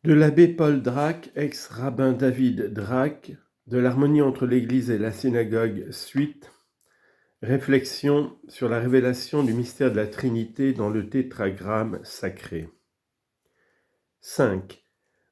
De l'abbé Paul Drac, ex-rabbin David Drac, de l'harmonie entre l'Église et la synagogue, suite, réflexion sur la révélation du mystère de la Trinité dans le tétragramme sacré. 5.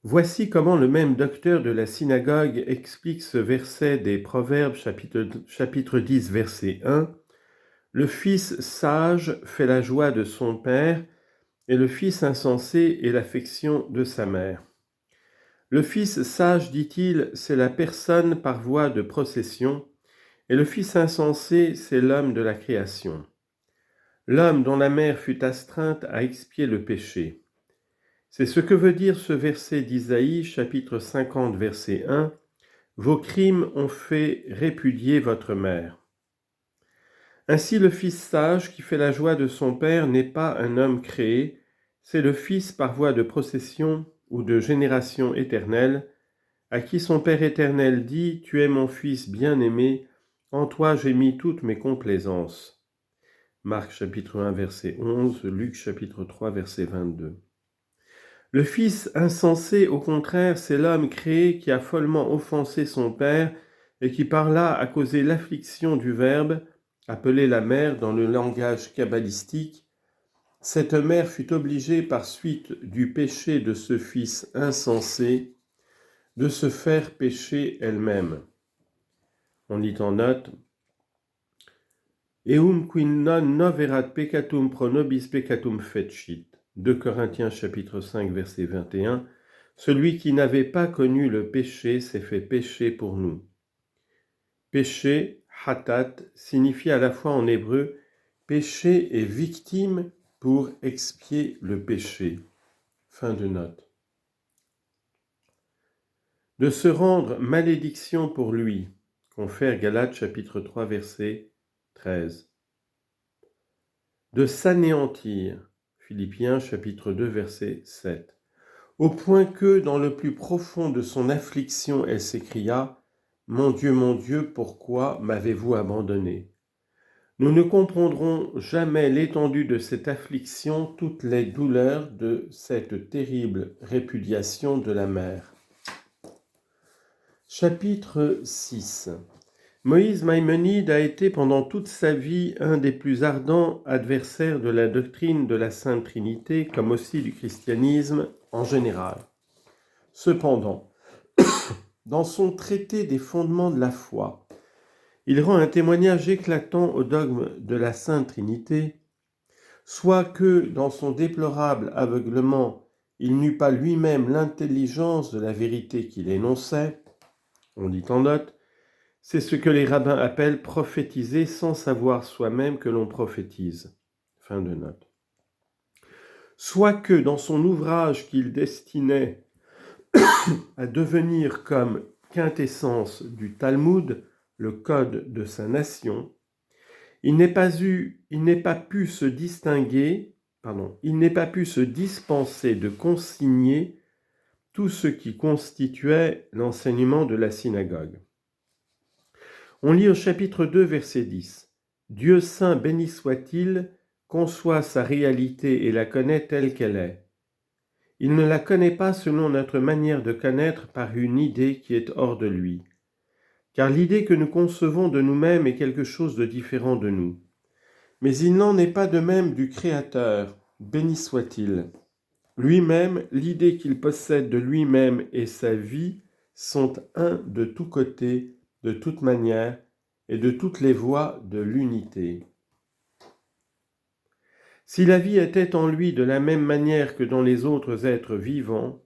Voici comment le même docteur de la synagogue explique ce verset des Proverbes chapitre 10, verset 1. Le fils sage fait la joie de son père, et le fils insensé est l'affection de sa mère. Le fils sage, dit-il, c'est la personne par voie de procession, et le fils insensé, c'est l'homme de la création. L'homme dont la mère fut astreinte à expier le péché. C'est ce que veut dire ce verset d'Isaïe, chapitre 50, verset 1. Vos crimes ont fait répudier votre mère. Ainsi le fils sage qui fait la joie de son père n'est pas un homme créé, c'est le fils par voie de procession ou de génération éternelle, à qui son Père éternel dit « Tu es mon Fils bien-aimé, en toi j'ai mis toutes mes complaisances ». Marc chapitre 1 verset 11, Luc chapitre 3 verset 22. Le Fils insensé, au contraire, c'est l'homme créé qui a follement offensé son Père et qui par là a causé l'affliction du Verbe, appelé la mère dans le langage kabbalistique. Cette mère fut obligée par suite du péché de ce Fils insensé de se faire pécher elle-même. On lit en note Eum qui non noverat peccatum pro nobis peccatum fecit. 2 Corinthiens chapitre 5 verset 21. Celui qui n'avait pas connu le péché s'est fait pécher pour nous. Péché, hatat, signifie à la fois en hébreu péché et victime pour expier le péché. Fin de note. De se rendre malédiction pour lui, confère Galates chapitre 3 verset 13. De s'anéantir, Philippiens chapitre 2 verset 7. Au point que, dans le plus profond de son affliction, elle s'écria « Mon Dieu, pourquoi m'avez-vous abandonné ?» Nous ne comprendrons jamais l'étendue de cette affliction, toutes les douleurs de cette terrible répudiation de la mère. Chapitre 6. Moïse Maïmonide a été pendant toute sa vie un des plus ardents adversaires de la doctrine de la Sainte Trinité, comme aussi du christianisme en général. Cependant, dans son traité des fondements de la foi, il rend un témoignage éclatant au dogme de la Sainte Trinité, soit que, dans son déplorable aveuglement, il n'eut pas lui-même l'intelligence de la vérité qu'il énonçait, on dit en note, c'est ce que les rabbins appellent prophétiser sans savoir soi-même que l'on prophétise. Fin de note. Soit que dans son ouvrage qu'il destinait à devenir comme quintessence du Talmud, le code de sa nation, il n'est pas pu se dispenser de consigner tout ce qui constituait l'enseignement de la synagogue. On lit au chapitre 2, verset 10. « Dieu saint béni soit-il, conçoit sa réalité et la connaît telle qu'elle est. Il ne la connaît pas selon notre manière de connaître par une idée qui est hors de lui. Car l'idée que nous concevons de nous-mêmes est quelque chose de différent de nous. Mais il n'en est pas de même du Créateur, béni soit-il. Lui-même, l'idée qu'il possède de lui-même et sa vie sont un de tous côtés, de toute manière et de toutes les voies de l'unité. Si la vie était en lui de la même manière que dans les autres êtres vivants,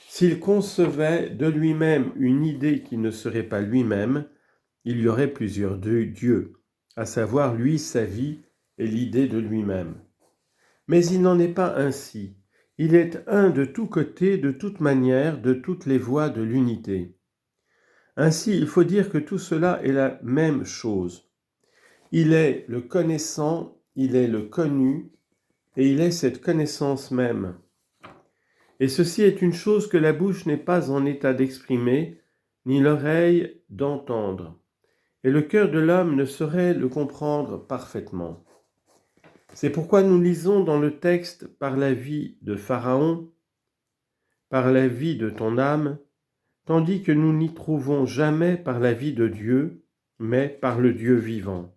s'il concevait de lui-même une idée qui ne serait pas lui-même, il y aurait plusieurs dieux, à savoir lui, sa vie et l'idée de lui-même. Mais il n'en est pas ainsi. Il est un de tous côtés, de toute manière, de toutes les voies de l'unité. Ainsi, il faut dire que tout cela est la même chose. Il est le connaissant, il est le connu, et il est cette connaissance même. Et ceci est une chose que la bouche n'est pas en état d'exprimer, ni l'oreille d'entendre. Et le cœur de l'homme ne saurait le comprendre parfaitement. C'est pourquoi nous lisons dans le texte par la vie de Pharaon par la vie de ton âme, tandis que nous n'y trouvons jamais par la vie de Dieu, mais par le Dieu vivant.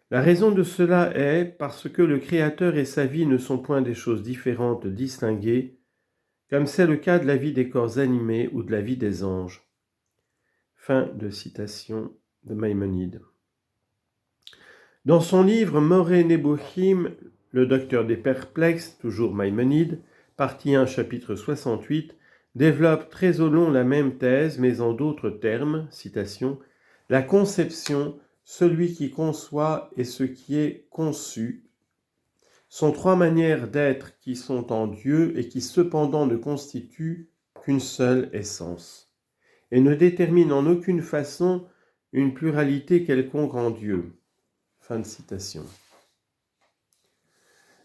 La raison de cela est parce que le Créateur et sa vie ne sont point des choses différentes distinguées, comme c'est le cas de la vie des corps animés ou de la vie des anges. » Fin de citation de Maïmonide. Dans son livre Moreh Nebuchim, le docteur des perplexes, toujours Maïmonide, partie 1, chapitre 68, développe très au long la même thèse, mais en d'autres termes, citation, « La conception, celui qui conçoit et ce qui est conçu, sont trois manières d'être qui sont en Dieu et qui cependant ne constituent qu'une seule essence, et ne déterminent en aucune façon une pluralité quelconque en Dieu. » Fin de citation.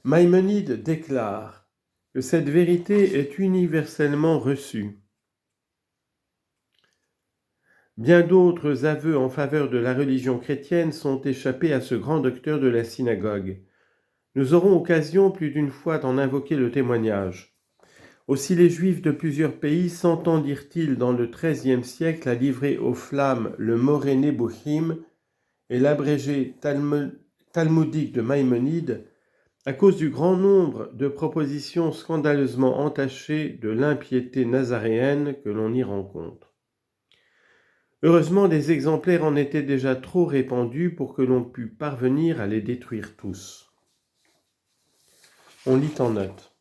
Maïmonide déclare que cette vérité est universellement reçue. Bien d'autres aveux en faveur de la religion chrétienne sont échappés à ce grand docteur de la synagogue. Nous aurons occasion plus d'une fois d'en invoquer le témoignage. Aussi les Juifs de plusieurs pays s'entendirent-ils dans le XIIIe siècle à livrer aux flammes le Moreh Nebuchim et l'abrégé talmudique de Maïmonide à cause du grand nombre de propositions scandaleusement entachées de l'impiété nazaréenne que l'on y rencontre. Heureusement, des exemplaires en étaient déjà trop répandus pour que l'on pût parvenir à les détruire tous. On lit en note.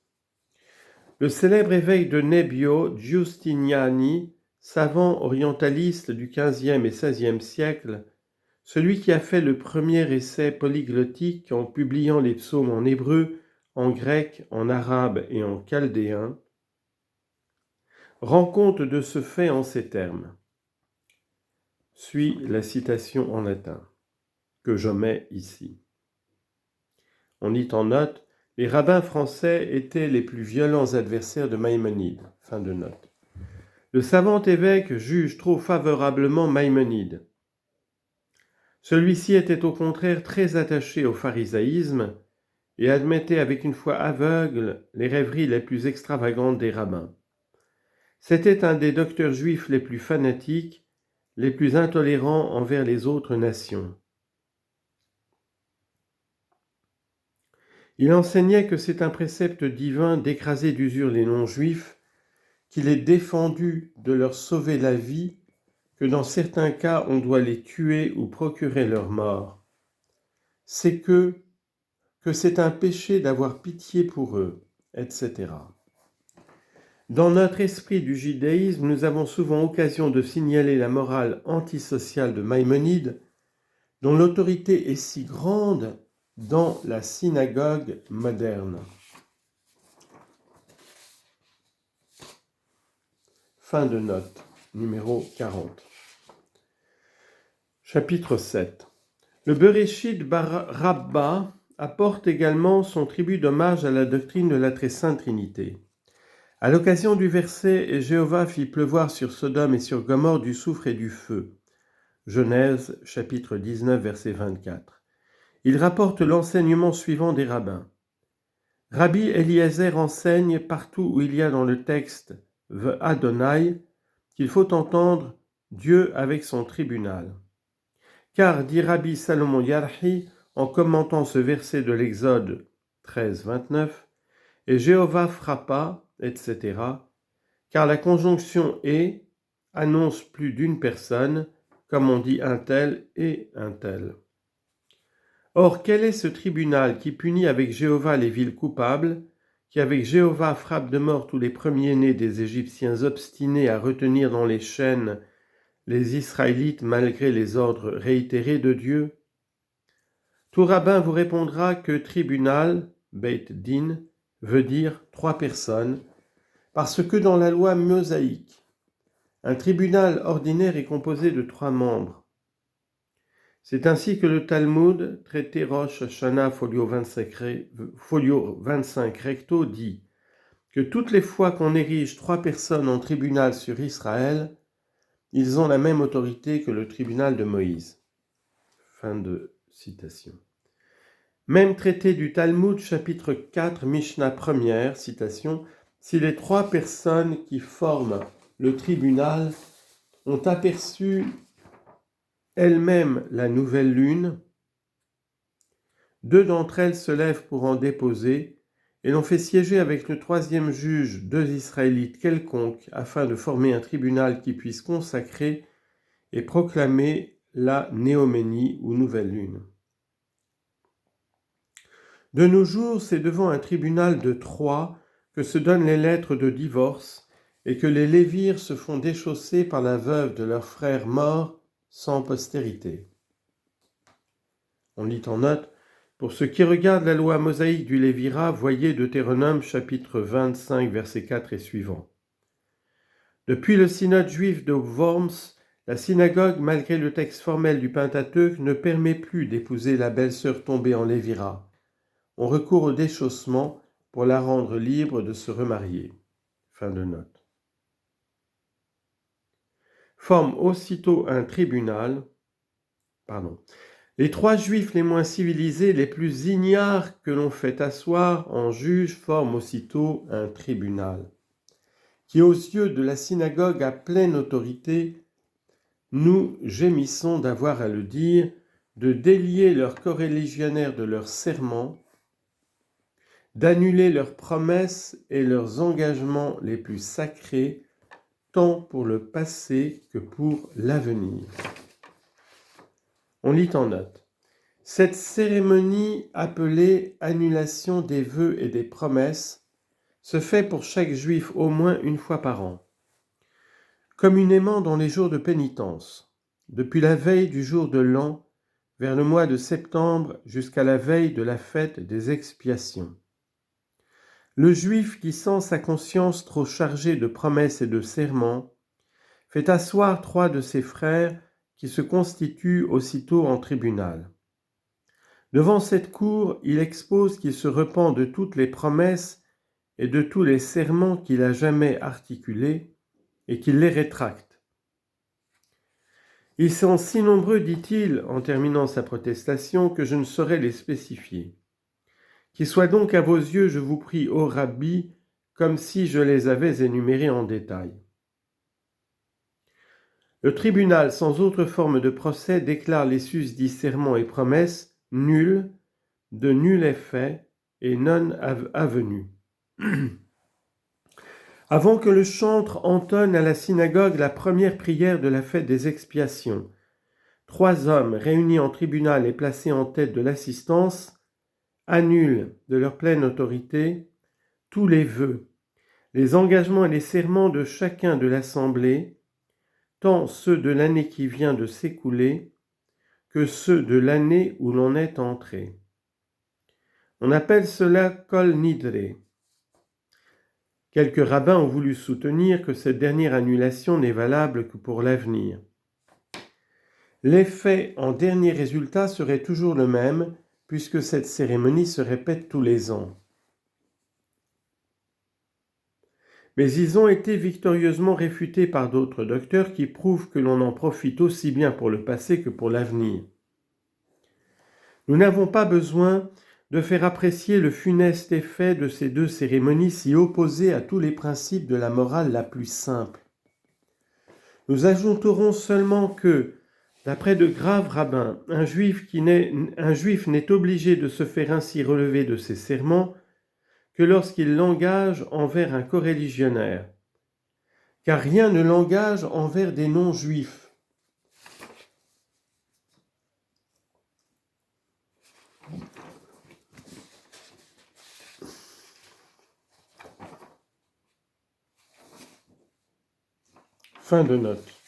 Le célèbre évêque de Nebbio, Giustiniani, savant orientaliste du XVe et XVIe siècle, celui qui a fait le premier essai polyglottique en publiant les psaumes en hébreu, en grec, en arabe et en chaldéen, rend compte de ce fait en ces termes. Suit la citation en latin, que j'omets ici. On lit en note, les rabbins français étaient les plus violents adversaires de Maïmonide. Fin de note. Le savant évêque juge trop favorablement Maïmonide. Celui-ci était au contraire très attaché au pharisaïsme et admettait avec une foi aveugle les rêveries les plus extravagantes des rabbins. C'était un des docteurs juifs les plus fanatiques, les plus intolérants envers les autres nations. Il enseignait que c'est un précepte divin d'écraser d'usure les non-juifs, qu'il est défendu de leur sauver la vie, que dans certains cas on doit les tuer ou procurer leur mort. C'est que c'est un péché d'avoir pitié pour eux, etc. Dans notre esprit du judaïsme, nous avons souvent occasion de signaler la morale antisociale de Maïmonide, dont l'autorité est si grande dans la synagogue moderne. Fin de note, numéro 40. Chapitre 7. Le Bereshit Bar Rabba apporte également son tribut d'hommage à la doctrine de la très sainte Trinité. À l'occasion du verset « Et Jéhovah fit pleuvoir sur Sodome et sur Gomorrhe du soufre et du feu » Genèse, chapitre 19, verset 24. Il rapporte l'enseignement suivant des rabbins. Rabbi Eliezer enseigne partout où il y a dans le texte « Adonai » qu'il faut entendre Dieu avec son tribunal. Car, dit Rabbi Salomon Yarhi, en commentant ce verset de l'Exode 13, 29, « Et Jéhovah frappa, etc. » car la conjonction « et » annonce plus d'une personne, comme on dit un tel et un tel. Or, quel est ce tribunal qui punit avec Jéhovah les villes coupables, qui avec Jéhovah frappe de mort tous les premiers-nés des Égyptiens obstinés à retenir dans les chaînes les Israélites malgré les ordres réitérés de Dieu? Tout rabbin vous répondra que tribunal, Beit Din, veut dire 3 personnes, parce que dans la loi mosaïque, un tribunal ordinaire est composé de 3 membres. C'est ainsi que le Talmud, traité Rosh Hashanah, folio 25 recto, dit que toutes les fois qu'on érige 3 personnes en tribunal sur Israël, ils ont la même autorité que le tribunal de Moïse. Fin de citation. Même traité du Talmud, chapitre 4, Mishnah 1, citation, Si les 3 personnes qui forment le tribunal ont aperçu elles-mêmes la nouvelle lune, 2 d'entre elles se lèvent pour en déposer, et l'on fait siéger avec le 3e juge 2 Israélites quelconques, afin de former un tribunal qui puisse consacrer et proclamer la néoménie ou nouvelle lune. De nos jours, c'est devant un tribunal de 3 que se donnent les lettres de divorce et que les lévires se font déchausser par la veuve de leur frère mort sans postérité. On lit en note: pour ce qui regarde la loi mosaïque du Lévira, voyez Deutéronome chapitre 25, verset 4 et suivant. Depuis le synode juif de Worms, la synagogue, malgré le texte formel du Pentateuque, ne permet plus d'épouser la belle-sœur tombée en Lévira. On recourt au déchaussement pour la rendre libre de se remarier. Fin de note. Forme aussitôt un tribunal. Les 3 juifs les moins civilisés, les plus ignares que l'on fait asseoir en juge, forment aussitôt un tribunal, qui aux yeux de la synagogue à pleine autorité, nous gémissons d'avoir à le dire, de délier leurs coreligionnaires de leurs serments, d'annuler leurs promesses et leurs engagements les plus sacrés, tant pour le passé que pour l'avenir. On lit en note: cette cérémonie appelée annulation des vœux et des promesses se fait pour chaque juif au moins une fois par an, communément dans les jours de pénitence, depuis la veille du jour de l'an vers le mois de septembre jusqu'à la veille de la fête des expiations. Le juif qui sent sa conscience trop chargée de promesses et de serments fait asseoir 3 de ses frères qui se constituent aussitôt en tribunal. Devant cette cour, il expose qu'il se repent de toutes les promesses et de tous les serments qu'il a jamais articulés et qu'il les rétracte. Ils sont si nombreux, dit-il, en terminant sa protestation, que je ne saurais les spécifier. Qu'ils soient donc à vos yeux, je vous prie, ô Rabbi, comme si je les avais énumérés en détail. Le tribunal, sans autre forme de procès, déclare les susdits serments et promesses nuls, de nul effet et non avenus. Avant que le chantre entonne à la synagogue la première prière de la fête des expiations, 3 hommes réunis en tribunal et placés en tête de l'assistance annulent de leur pleine autorité tous les vœux, les engagements et les serments de chacun de l'assemblée, tant ceux de l'année qui vient de s'écouler que ceux de l'année où l'on est entré. On appelle cela Kol Nidre. Quelques rabbins ont voulu soutenir que cette dernière annulation n'est valable que pour l'avenir. L'effet en dernier résultat serait toujours le même, puisque cette cérémonie se répète tous les ans. Mais ils ont été victorieusement réfutés par d'autres docteurs qui prouvent que l'on en profite aussi bien pour le passé que pour l'avenir. Nous n'avons pas besoin de faire apprécier le funeste effet de ces 2 cérémonies si opposées à tous les principes de la morale la plus simple. Nous ajouterons seulement que, d'après de graves rabbins, un juif n'est obligé de se faire ainsi relever de ses serments que lorsqu'il l'engage envers un coreligionnaire, car rien ne l'engage envers des non-juifs. Fin de note.